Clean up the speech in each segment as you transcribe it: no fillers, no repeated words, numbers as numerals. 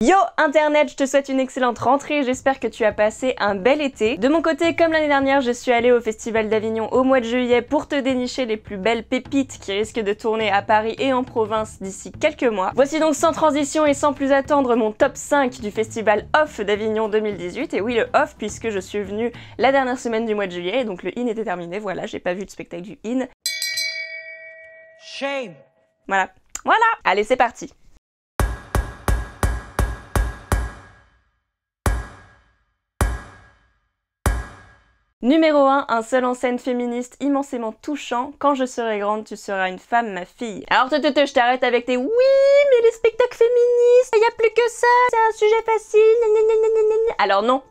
Yo internet, je te souhaite une excellente rentrée, j'espère que tu as passé un bel été. De mon côté, comme l'année dernière, je suis allée au Festival d'Avignon au mois de juillet pour te dénicher les plus belles pépites qui risquent de tourner à Paris et en province d'ici quelques mois. Voici donc sans transition et sans plus attendre mon top 5 du Festival Off d'Avignon 2018. Et oui, le Off, puisque je suis venue la dernière semaine du mois de juillet, et donc le In était terminé, voilà, j'ai pas vu de spectacle du In. Shame. Voilà. Allez, c'est parti. Numéro 1, un seul en scène féministe immensément touchant. Quand je serai grande, tu seras une femme, ma fille. Alors je t'arrête avec tes oui, mais les spectacles féministes, y a plus que ça, c'est un sujet facile, alors non.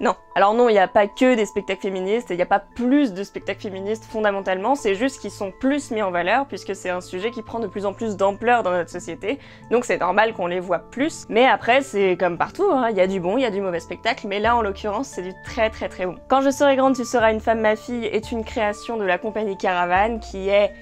Non. Alors non, il n'y a pas que des spectacles féministes, il n'y a pas plus de spectacles féministes fondamentalement, c'est juste qu'ils sont plus mis en valeur puisque c'est un sujet qui prend de plus en plus d'ampleur dans notre société, donc c'est normal qu'on les voit plus. Mais après, c'est comme partout, hein. Il y a du bon, il y a du mauvais spectacle, mais là en l'occurrence, c'est du très bon. Quand je serai grande, tu seras une femme, ma fille est une création de la compagnie Caravane qui est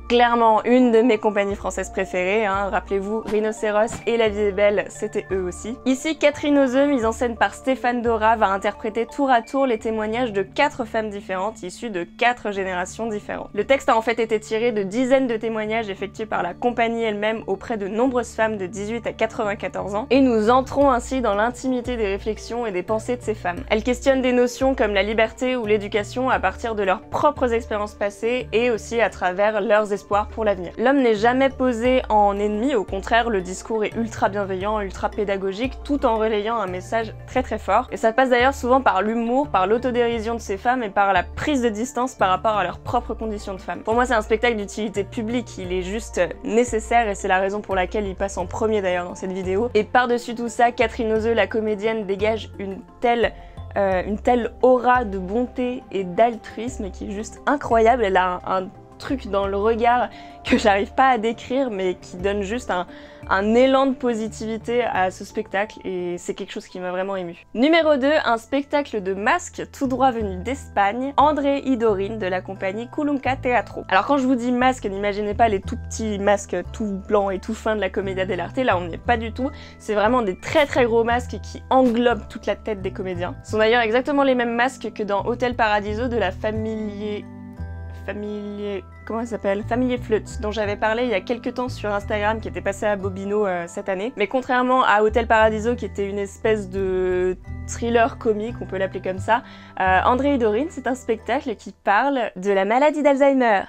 clairement une de mes compagnies françaises préférées, hein. Rappelez-vous, Rhinocéros et La Vie est belle, c'était eux aussi. Ici, Catherine Oseux, mise en scène par Stéphane Dora, va interpréter tour à tour les témoignages de 4 femmes différentes, issues de 4 générations différentes. Le texte a en fait été tiré de dizaines de témoignages effectués par la compagnie elle-même auprès de nombreuses femmes de 18 à 94 ans, et nous entrons ainsi dans l'intimité des réflexions et des pensées de ces femmes. Elles questionnent des notions comme la liberté ou l'éducation à partir de leurs propres expériences passées, et aussi à travers leurs pour l'avenir. L'homme n'est jamais posé en ennemi, au contraire, le discours est ultra bienveillant, ultra pédagogique, tout en relayant un message très fort. Et ça passe d'ailleurs souvent par l'humour, par l'autodérision de ces femmes et par la prise de distance par rapport à leurs propres conditions de femmes. Pour moi, c'est un spectacle d'utilité publique, il est juste nécessaire et c'est la raison pour laquelle il passe en premier d'ailleurs dans cette vidéo. Et par-dessus tout ça, Catherine Oseux, la comédienne, dégage une telle aura de bonté et d'altruisme qui est juste incroyable. Elle a un truc dans le regard que j'arrive pas à décrire mais qui donne juste un élan de positivité à ce spectacle et c'est quelque chose qui m'a vraiment émue. Numéro 2, un spectacle de masques tout droit venu d'Espagne, André Idorin de la compagnie Culunca Teatro. Alors quand je vous dis masques, n'imaginez pas les tout petits masques tout blancs et tout fins de la Commedia dell'arte, là on n'y est pas du tout, c'est vraiment des très gros masques qui englobent toute la tête des comédiens. Ce sont d'ailleurs exactement les mêmes masques que dans Hotel Paradiso de la comment elle s'appelle, Famille Flutz, dont j'avais parlé il y a quelques temps sur Instagram, qui était passé à Bobino cette année. Mais contrairement à Hotel Paradiso, qui était une espèce de thriller comique, on peut l'appeler comme ça, André Idorin, c'est un spectacle qui parle de la maladie d'Alzheimer.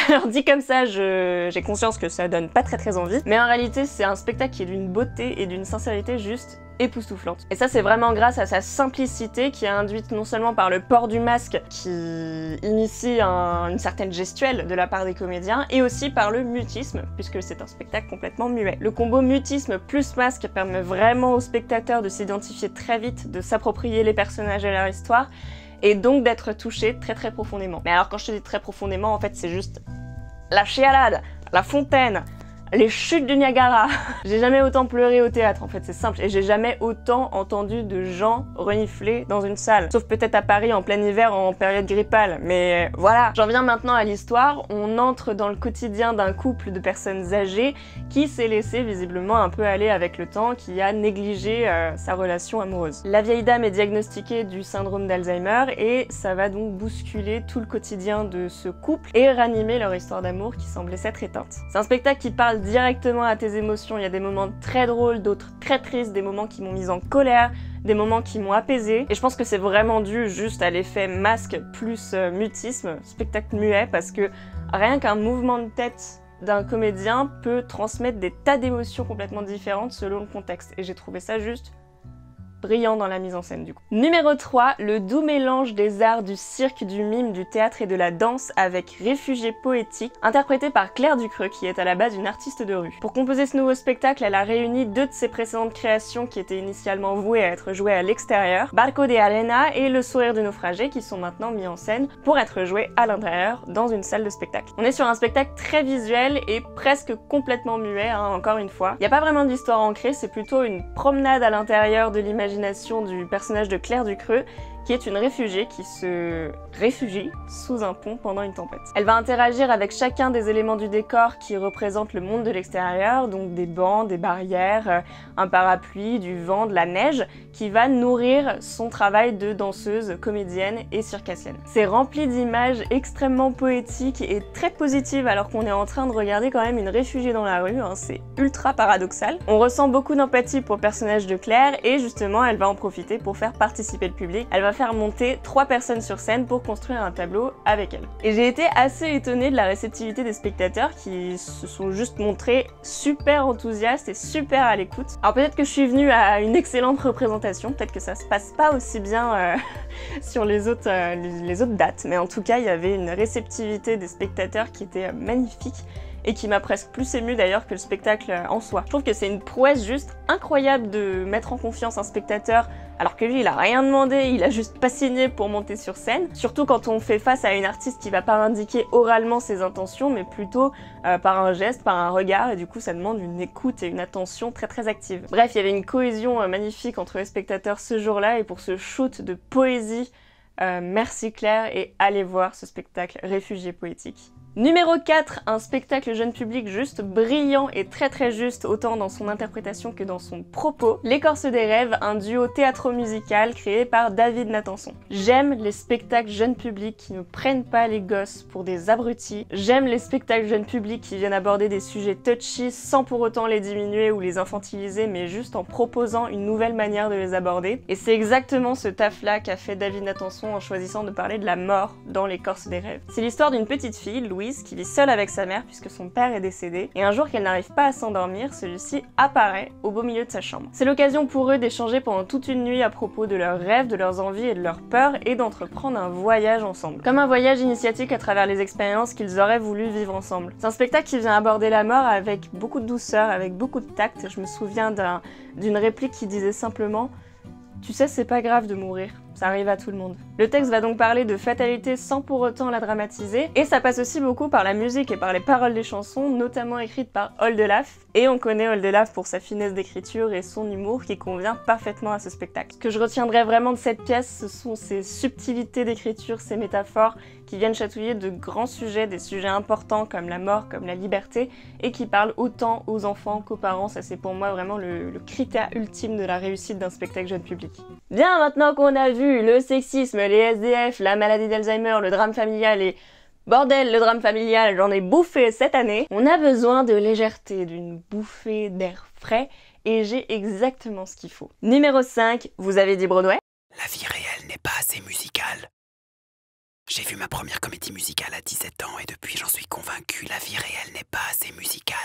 Alors dit comme ça, j'ai conscience que ça donne pas très envie, mais en réalité c'est un spectacle qui est d'une beauté et d'une sincérité juste époustouflante. Et ça c'est vraiment grâce à sa simplicité qui est induite non seulement par le port du masque qui initie une certaine gestuelle de la part des comédiens, et aussi par le mutisme, puisque c'est un spectacle complètement muet. Le combo mutisme plus masque permet vraiment aux spectateurs de s'identifier très vite, de s'approprier les personnages et leur histoire, et donc d'être touché très profondément. Mais alors quand je te dis très profondément, en fait c'est juste la chialade, la fontaine, les chutes du Niagara. J'ai jamais autant pleuré au théâtre en fait, c'est simple, et j'ai jamais autant entendu de gens renifler dans une salle. Sauf peut-être à Paris en plein hiver en période grippale, mais voilà. J'en viens maintenant à l'histoire, on entre dans le quotidien d'un couple de personnes âgées qui s'est laissé visiblement un peu aller avec le temps, qui a négligé sa relation amoureuse. La vieille dame est diagnostiquée du syndrome d'Alzheimer et ça va donc bousculer tout le quotidien de ce couple et ranimer leur histoire d'amour qui semblait s'être éteinte. C'est un spectacle qui parle directement à tes émotions, il y a des moments très drôles, d'autres très tristes, des moments qui m'ont mise en colère, des moments qui m'ont apaisée, et je pense que c'est vraiment dû juste à l'effet masque plus mutisme, spectacle muet, parce que rien qu'un mouvement de tête d'un comédien peut transmettre des tas d'émotions complètement différentes selon le contexte, et j'ai trouvé ça juste brillant dans la mise en scène du coup. Numéro 3, le doux mélange des arts du cirque, du mime, du théâtre et de la danse avec Réfugié poétique, interprété par Claire Ducreux qui est à la base une artiste de rue. Pour composer ce nouveau spectacle, elle a réuni 2 de ses précédentes créations qui étaient initialement vouées à être jouées à l'extérieur, Barco de Arena et Le sourire du naufragé, qui sont maintenant mis en scène pour être joués à l'intérieur dans une salle de spectacle. On est sur un spectacle très visuel et presque complètement muet, hein, encore une fois. Il n'y a pas vraiment d'histoire ancrée, c'est plutôt une promenade à l'intérieur de l'imagination du personnage de Claire Ducreux qui est une réfugiée qui se réfugie sous un pont pendant une tempête. Elle va interagir avec chacun des éléments du décor qui représentent le monde de l'extérieur, donc des bancs, des barrières, un parapluie, du vent, de la neige, qui va nourrir son travail de danseuse, comédienne et circassienne. C'est rempli d'images extrêmement poétiques et très positives alors qu'on est en train de regarder quand même une réfugiée dans la rue, hein, c'est ultra paradoxal. On ressent beaucoup d'empathie pour le personnage de Claire et justement elle va en profiter pour faire participer le public. Elle va faire monter 3 personnes sur scène pour construire un tableau avec elle. Et j'ai été assez étonnée de la réceptivité des spectateurs qui se sont juste montrés super enthousiastes et super à l'écoute. Alors peut-être que je suis venue à une excellente représentation, peut-être que ça se passe pas aussi bien sur les autres dates, mais en tout cas il y avait une réceptivité des spectateurs qui était magnifique et qui m'a presque plus émue d'ailleurs que le spectacle en soi. Je trouve que c'est une prouesse juste incroyable de mettre en confiance un spectateur alors que lui il a rien demandé, il a juste pas signé pour monter sur scène. Surtout quand on fait face à une artiste qui va pas indiquer oralement ses intentions mais plutôt par un geste, par un regard, et du coup ça demande une écoute et une attention très active. Bref, il y avait une cohésion magnifique entre les spectateurs ce jour-là, et pour ce shoot de poésie, merci Claire et allez voir ce spectacle Réfugié poétique. Numéro 4, un spectacle jeune public juste brillant et très juste, autant dans son interprétation que dans son propos. L'écorce des rêves, un duo théâtro-musical créé par David Nathanson. J'aime les spectacles jeunes publics qui ne prennent pas les gosses pour des abrutis. J'aime les spectacles jeunes publics qui viennent aborder des sujets touchy sans pour autant les diminuer ou les infantiliser, mais juste en proposant une nouvelle manière de les aborder. Et c'est exactement ce taf-là qu'a fait David Nathanson en choisissant de parler de la mort dans l'écorce des rêves. C'est l'histoire d'une petite fille, Louise, qui vit seule avec sa mère puisque son père est décédé, et un jour qu'elle n'arrive pas à s'endormir, celui-ci apparaît au beau milieu de sa chambre. C'est l'occasion pour eux d'échanger pendant toute une nuit à propos de leurs rêves, de leurs envies et de leurs peurs, et d'entreprendre un voyage ensemble. Comme un voyage initiatique à travers les expériences qu'ils auraient voulu vivre ensemble. C'est un spectacle qui vient aborder la mort avec beaucoup de douceur, avec beaucoup de tact. Je me souviens d'une réplique qui disait simplement « Tu sais, c'est pas grave de mourir. Ça arrive à tout le monde ». Le texte va donc parler de fatalité sans pour autant la dramatiser, et ça passe aussi beaucoup par la musique et par les paroles des chansons, notamment écrites par Oldelaf, et on connaît Oldelaf pour sa finesse d'écriture et son humour qui convient parfaitement à ce spectacle. Ce que je retiendrai vraiment de cette pièce, ce sont ses subtilités d'écriture, ses métaphores, qui viennent chatouiller de grands sujets, des sujets importants comme la mort, comme la liberté, et qui parlent autant aux enfants qu'aux parents. Ça c'est pour moi vraiment le critère ultime de la réussite d'un spectacle jeune public. Bien, maintenant qu'on a vu le sexisme, les SDF, la maladie d'Alzheimer, le drame familial et... bordel, le drame familial, j'en ai bouffé cette année. On a besoin de légèreté, d'une bouffée d'air frais, et j'ai exactement ce qu'il faut. Numéro 5, vous avez dit Broadway? La vie réelle n'est pas assez musicale. J'ai vu ma première comédie musicale à 17 ans et depuis j'en suis convaincu, la vie réelle n'est pas assez musicale.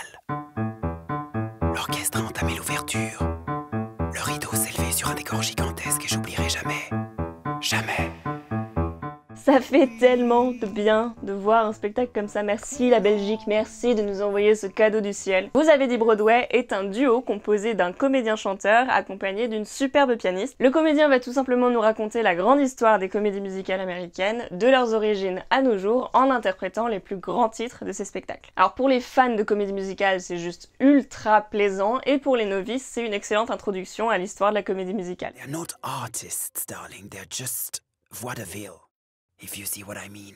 L'orchestre a entamé l'ouverture. Le rideau s'élevait sur un décor gigantesque et j'oublierai jamais. Jamais. Ça fait tellement de bien de voir un spectacle comme ça. Merci la Belgique, merci de nous envoyer ce cadeau du ciel. Vous avez dit Broadway est un duo composé d'un comédien-chanteur accompagné d'une superbe pianiste. Le comédien va tout simplement nous raconter la grande histoire des comédies musicales américaines, de leurs origines à nos jours, en interprétant les plus grands titres de ces spectacles. Alors pour les fans de comédie musicale, c'est juste ultra plaisant, et pour les novices, c'est une excellente introduction à l'histoire de la comédie musicale. They're not artists, darling, they're just vaudeville. If you see what I mean.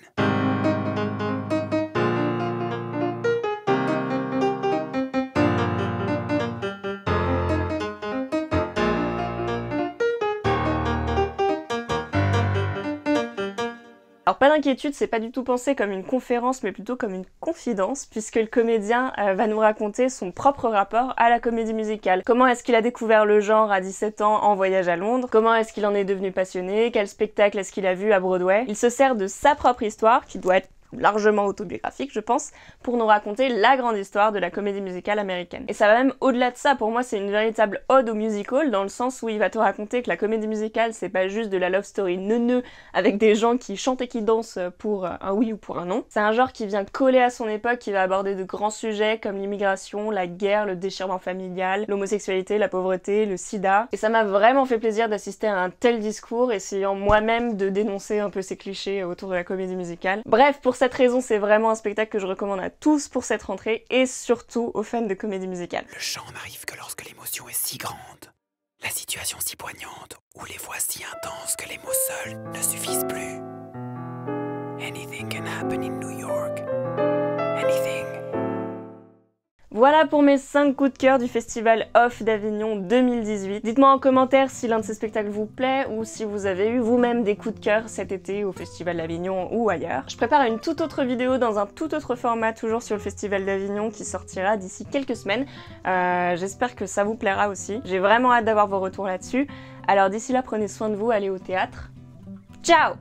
Alors pas d'inquiétude, c'est pas du tout pensé comme une conférence mais plutôt comme une confidence, puisque le comédien va nous raconter son propre rapport à la comédie musicale. Comment est-ce qu'il a découvert le genre à 17 ans en voyage à Londres? Comment est-ce qu'il en est devenu passionné? Quel spectacle est-ce qu'il a vu à Broadway? Il se sert de sa propre histoire, qui doit être largement autobiographique je pense, pour nous raconter la grande histoire de la comédie musicale américaine. Et ça va même au-delà de ça, pour moi c'est une véritable ode au musical, dans le sens où il va te raconter que la comédie musicale c'est pas juste de la love story neuneu avec des gens qui chantent et qui dansent pour un oui ou pour un non. C'est un genre qui vient coller à son époque, qui va aborder de grands sujets comme l'immigration, la guerre, le déchirement familial, l'homosexualité, la pauvreté, le sida. Et ça m'a vraiment fait plaisir d'assister à un tel discours, essayant moi-même de dénoncer un peu ces clichés autour de la comédie musicale. Bref, pour cette raison, c'est vraiment un spectacle que je recommande à tous pour cette rentrée et surtout aux fans de comédie musicale. Le chant n'arrive que lorsque l'émotion est si grande. La situation si poignante, ou les voix si intenses que les mots seuls ne suffisent plus. Anything can happen in New York. Anything. Voilà pour mes 5 coups de cœur du Festival Off d'Avignon 2018. Dites-moi en commentaire si l'un de ces spectacles vous plaît ou si vous avez eu vous-même des coups de cœur cet été au Festival d'Avignon ou ailleurs. Je prépare une toute autre vidéo dans un tout autre format, toujours sur le Festival d'Avignon, qui sortira d'ici quelques semaines. J'espère que ça vous plaira aussi. J'ai vraiment hâte d'avoir vos retours là-dessus. Alors d'ici là, prenez soin de vous, allez au théâtre. Ciao!